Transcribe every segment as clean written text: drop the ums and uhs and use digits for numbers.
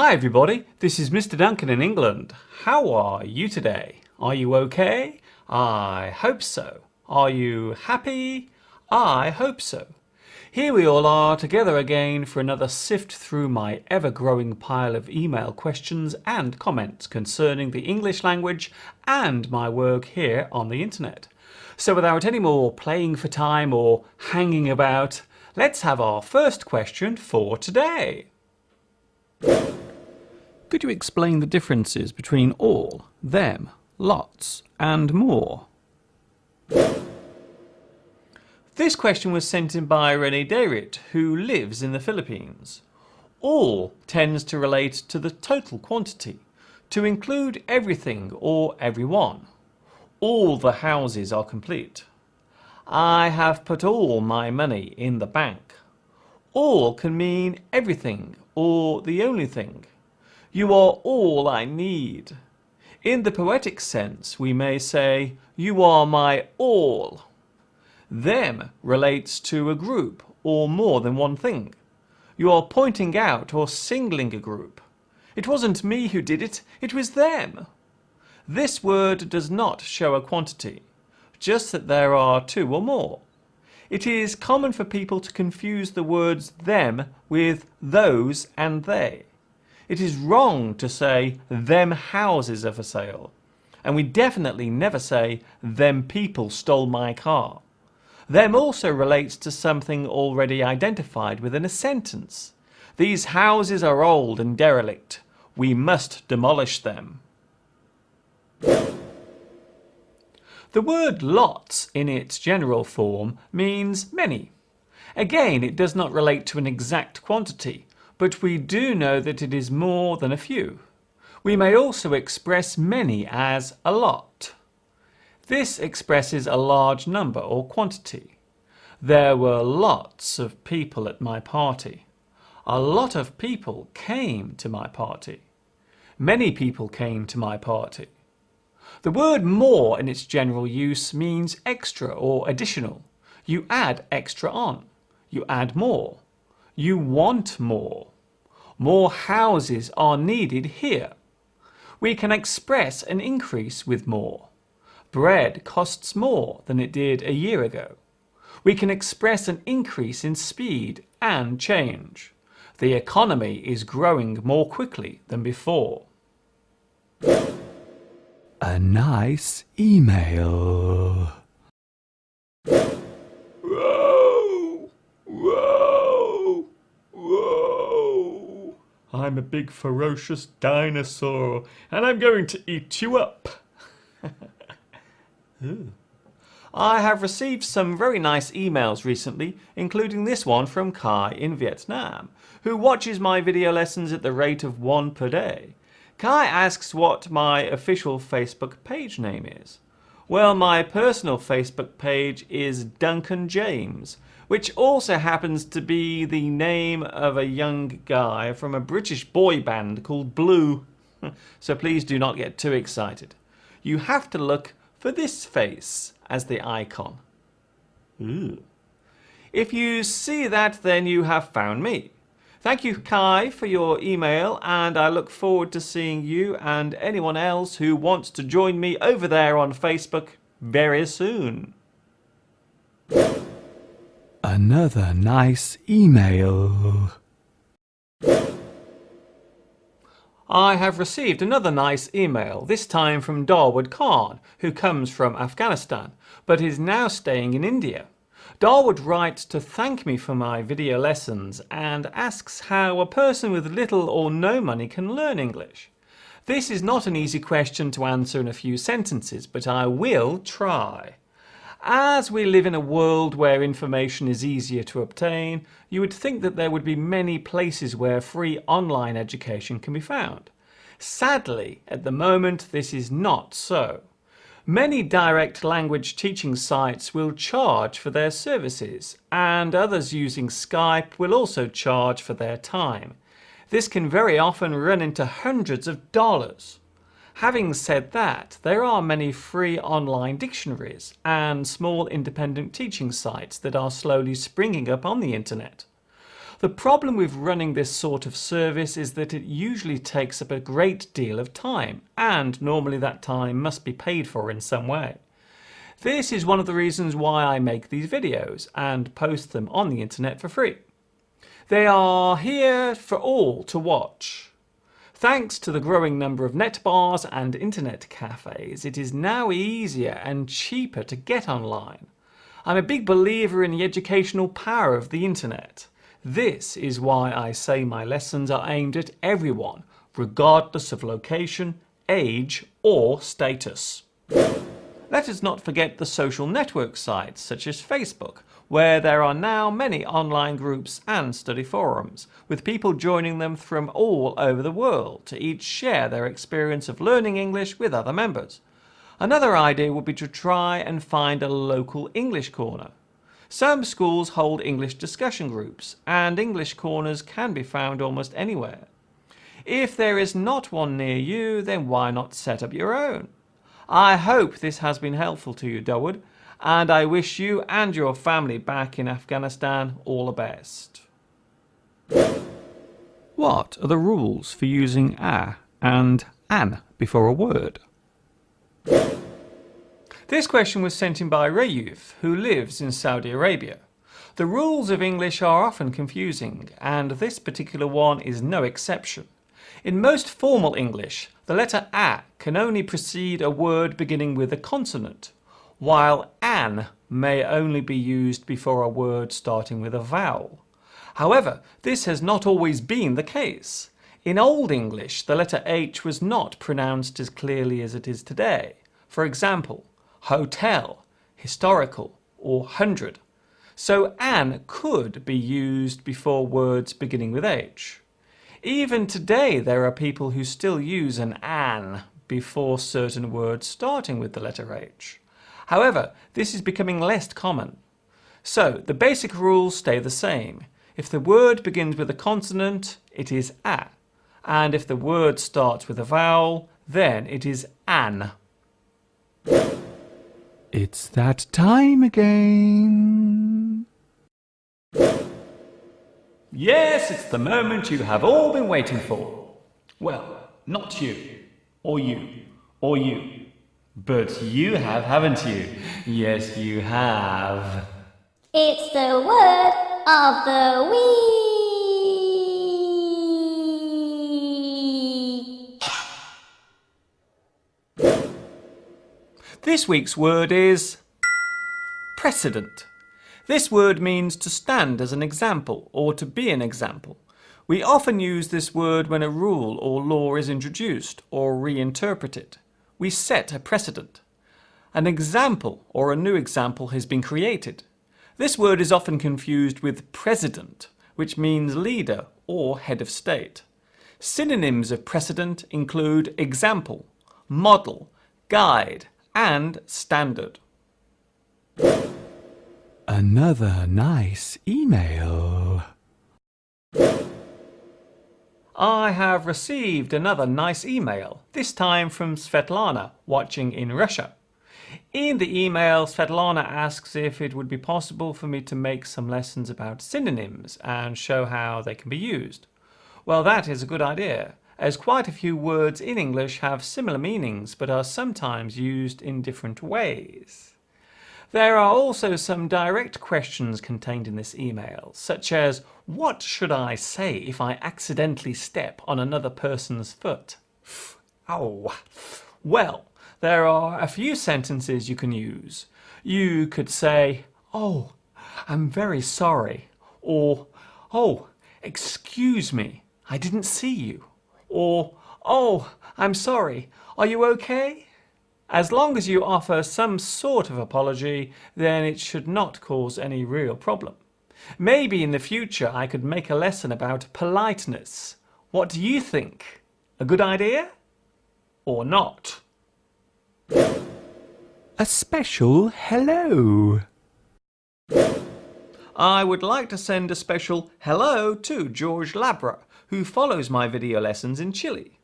Hi everybody, this is Mr. Duncan in England. How are you today? Are you okay? I hope so. Are you happy? I hope so. Here we all are together again for another sift through my ever-growing pile of email questions and comments concerning the English language and my work here on the internet. So without any more playing for time or hanging about, let's have our first question for today. Could you explain the differences between all, them, lots and more? This question was sent in by René Derit, who lives in the Philippines. All tends to relate to the total quantity, to include everything or everyone. All the houses are complete. I have put all my money in the bank. All can mean everything or the only thing. You are all I need. In the poetic sense, we may say, you are my all. Them relates to a group or more than one thing. You are pointing out or singling a group. It wasn't me who did it, it was them. This word does not show a quantity, just that there are two or more. It is common for people to confuse the words them with those and they. It is wrong to say them houses are for sale, and we definitely never say them people stole my car. Them also relates to something already identified within a sentence. These houses are old and derelict. We must demolish them. The word lots in its general form means many. Again, it does not relate to an exact quantity, but we do know that it is more than a few. We may also express many as a lot. This expresses a large number or quantity. There were lots of people at my party. A lot of people came to my party. Many people came to my party. The word more in its general use means extra or additional. You add extra on. You add more. You want more. More houses are needed here. We can express an increase with more. Bread costs more than it did a year ago. We can express an increase in speed and change. The economy is growing more quickly than before. A nice email. Whoa! Whoa! Whoa! I'm a big ferocious dinosaur and I'm going to eat you up. I have received some very nice emails recently, including this one from Kai in Vietnam, who watches my video lessons at the rate of one per day. Kai asks what my official Facebook page name is. Well, my personal Facebook page is Duncan James, which also happens to be the name of a young guy from a British boy band called Blue. So please do not get too excited. You have to look for this face as the icon. Ooh. If you see that, then you have found me. Thank you, Kai, for your email, and I look forward to seeing you and anyone else who wants to join me over there on Facebook very soon. Another nice email. I have received another nice email, this time from Darwood Khan, who comes from Afghanistan, but is now staying in India. Darwood writes to thank me for my video lessons and asks how a person with little or no money can learn English. This is not an easy question to answer in a few sentences, but I will try. As we live in a world where information is easier to obtain, you would think that there would be many places where free online education can be found. Sadly, at the moment, this is not so. Many direct language teaching sites will charge for their services, and others using Skype will also charge for their time. This can very often run into hundreds of dollars. Having said that, there are many free online dictionaries and small independent teaching sites that are slowly springing up on the internet. The problem with running this sort of service is that it usually takes up a great deal of time, and normally that time must be paid for in some way. This is one of the reasons why I make these videos and post them on the internet for free. They are here for all to watch. Thanks to the growing number of net bars and internet cafes, it is now easier and cheaper to get online. I'm a big believer in the educational power of the internet. This is why I say my lessons are aimed at everyone, regardless of location, age or status. Let us not forget the social network sites such as Facebook, where there are now many online groups and study forums, with people joining them from all over the world to each share their experience of learning English with other members. Another idea would be to try and find a local English corner. Some schools hold English discussion groups, and English corners can be found almost anywhere. If there is not one near you, then why not set up your own? I hope this has been helpful to you, Dawood, and I wish you and your family back in Afghanistan all the best. What are the rules for using a and an before a word? This question was sent in by Rayuf, who lives in Saudi Arabia. The rules of English are often confusing, and this particular one is no exception. In most formal English, the letter a can only precede a word beginning with a consonant, while an may only be used before a word starting with a vowel. However, this has not always been the case. In Old English, the letter H was not pronounced as clearly as it is today. For example, hotel, historical, or hundred. So an could be used before words beginning with H. Even today there are people who still use an before certain words starting with the letter H. However, this is becoming less common. So the basic rules stay the same. If the word begins with a consonant, it is a, and if the word starts with a vowel, then it is an. It's that time again. Yes, it's the moment you have all been waiting for. Well, not you, or you, or you. But you have, haven't you? Yes, you have. It's the word of the week. This week's word is precedent. This word means to stand as an example or to be an example. We often use this word when a rule or law is introduced or reinterpreted. We set a precedent. An example or a new example has been created. This word is often confused with president, which means leader or head of state. Synonyms of precedent include example, model, guide, and standard. Another nice email. I have received another nice email, this time from Svetlana, watching in Russia. In the email, Svetlana asks if it would be possible for me to make some lessons about synonyms and show how they can be used. Well, that is a good idea, as quite a few words in English have similar meanings but are sometimes used in different ways. There are also some direct questions contained in this email, such as, what should I say if I accidentally step on another person's foot? Oh, well, there are a few sentences you can use. You could say, oh, I'm very sorry, or, oh, excuse me, I didn't see you, or, oh, I'm sorry, are you okay? As long as you offer some sort of apology, then it should not cause any real problem. Maybe in the future I could make a lesson about politeness. What do you think? A good idea? Or not? A special hello. I would like to send a special hello to George Labra, who follows my video lessons in Chile.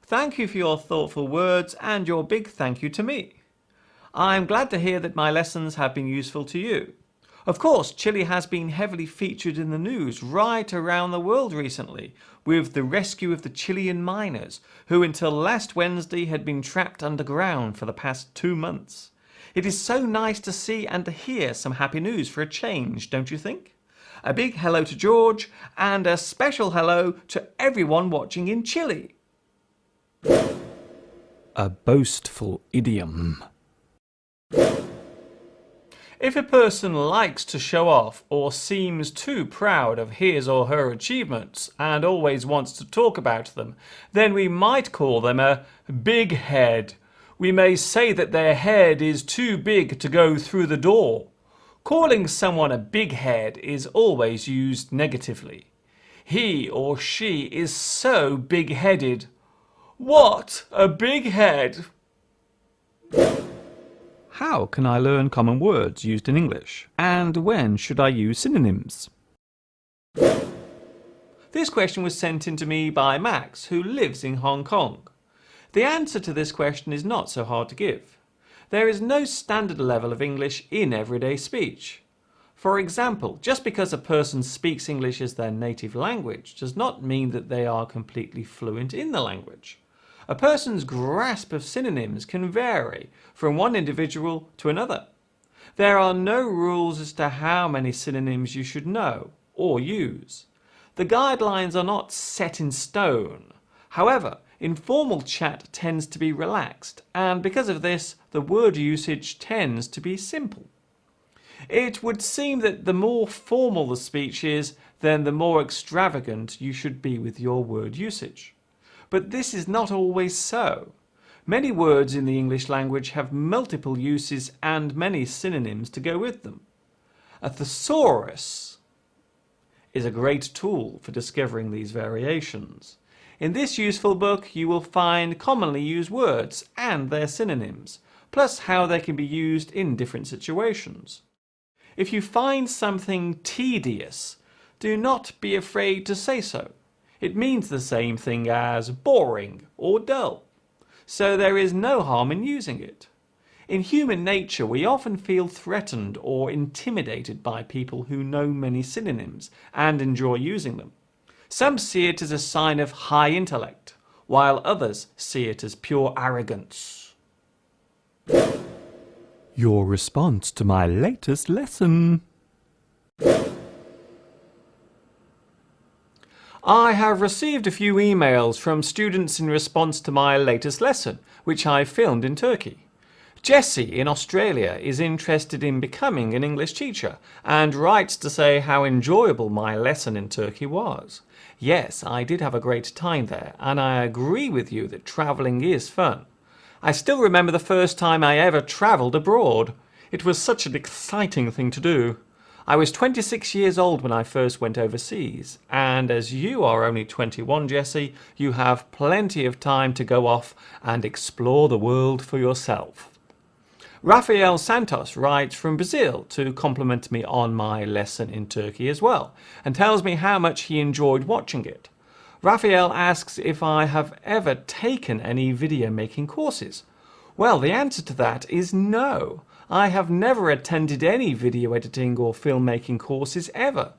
Thank you for your thoughtful words and your big thank you to me. I'm glad to hear that my lessons have been useful to you. Of course, Chile has been heavily featured in the news right around the world recently, with the rescue of the Chilean miners, who until last Wednesday had been trapped underground for the past 2 months. It is so nice to see and to hear some happy news for a change, don't you think? A big hello to George, and a special hello to everyone watching in Chile. A boastful idiom. If a person likes to show off or seems too proud of his or her achievements and always wants to talk about them, then we might call them a big head. We may say that their head is too big to go through the door. Calling someone a big head is always used negatively. He or she is so big-headed. What a big head! How can I learn common words used in English? And when should I use synonyms? This question was sent in to me by Max, who lives in Hong Kong. The answer to this question is not so hard to give. There is no standard level of English in everyday speech. For example, just because a person speaks English as their native language does not mean that they are completely fluent in the language. A person's grasp of synonyms can vary from one individual to another. There are no rules as to how many synonyms you should know or use. The guidelines are not set in stone. However, informal chat tends to be relaxed, and because of this, the word usage tends to be simple. It would seem that the more formal the speech is, then the more extravagant you should be with your word usage. But this is not always so. Many words in the English language have multiple uses and many synonyms to go with them. A thesaurus is a great tool for discovering these variations. In this useful book you will find commonly used words and their synonyms, plus how they can be used in different situations. If you find something tedious, do not be afraid to say so. It means the same thing as boring or dull, so there is no harm in using it. In human nature, we often feel threatened or intimidated by people who know many synonyms and enjoy using them. Some see it as a sign of high intellect, while others see it as pure arrogance. Your response to my latest lesson. I have received a few emails from students in response to my latest lesson, which I filmed in Turkey. Jessie in Australia is interested in becoming an English teacher and writes to say how enjoyable my lesson in Turkey was. Yes, I did have a great time there, and I agree with you that travelling is fun. I still remember the first time I ever travelled abroad. It was such an exciting thing to do. I was 26 years old when I first went overseas, and as you are only 21, Jessie, you have plenty of time to go off and explore the world for yourself. Rafael Santos writes from Brazil to compliment me on my lesson in Turkey as well, and tells me how much he enjoyed watching it. Rafael asks if I have ever taken any video making courses. Well, the answer to that is no. I have never attended any video editing or filmmaking courses ever.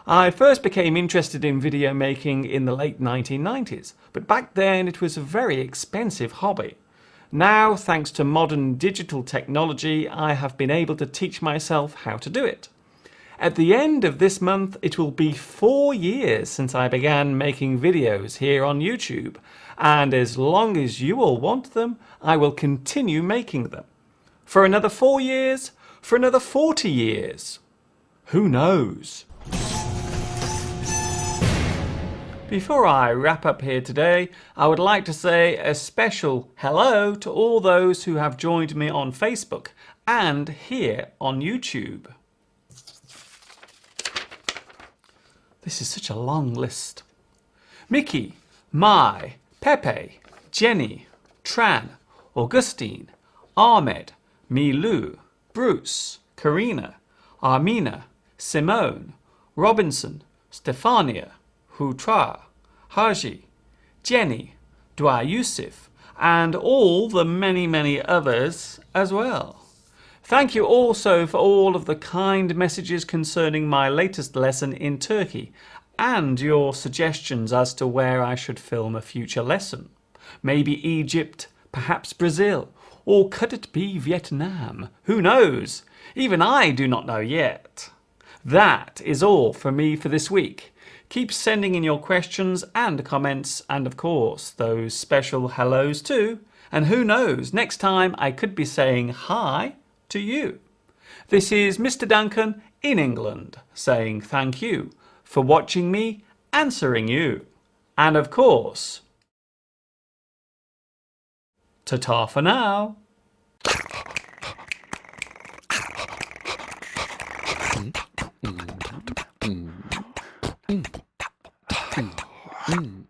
I first became interested in video making in the late 1990s, but back then it was a very expensive hobby. Now, thanks to modern digital technology, I have been able to teach myself how to do it. At the end of this month, it will be 4 years since I began making videos here on YouTube, and as long as you all want them, I will continue making them. For another 4 years? For another 40 years? Who knows? Before I wrap up here today, I would like to say a special hello to all those who have joined me on Facebook and here on YouTube. This is such a long list. Mickey, Mai, Pepe, Jenny, Tran, Augustine, Ahmed, Milu, Bruce, Karina, Armina, Simone, Robinson, Stefania, Hutra, Haji, Jenny, Dua Yusuf, and all the many others as well. Thank you also for all of the kind messages concerning my latest lesson in Turkey and your suggestions as to where I should film a future lesson. Maybe Egypt, perhaps Brazil, or could it be Vietnam? Who knows? Even I do not know yet. That is all from me for this week. Keep sending in your questions and comments, and of course those special hellos too. And who knows, next time I could be saying hi to you. This is Mr. Duncan in England saying thank you for watching me answering you. And of course, ta-ta for now. Mm.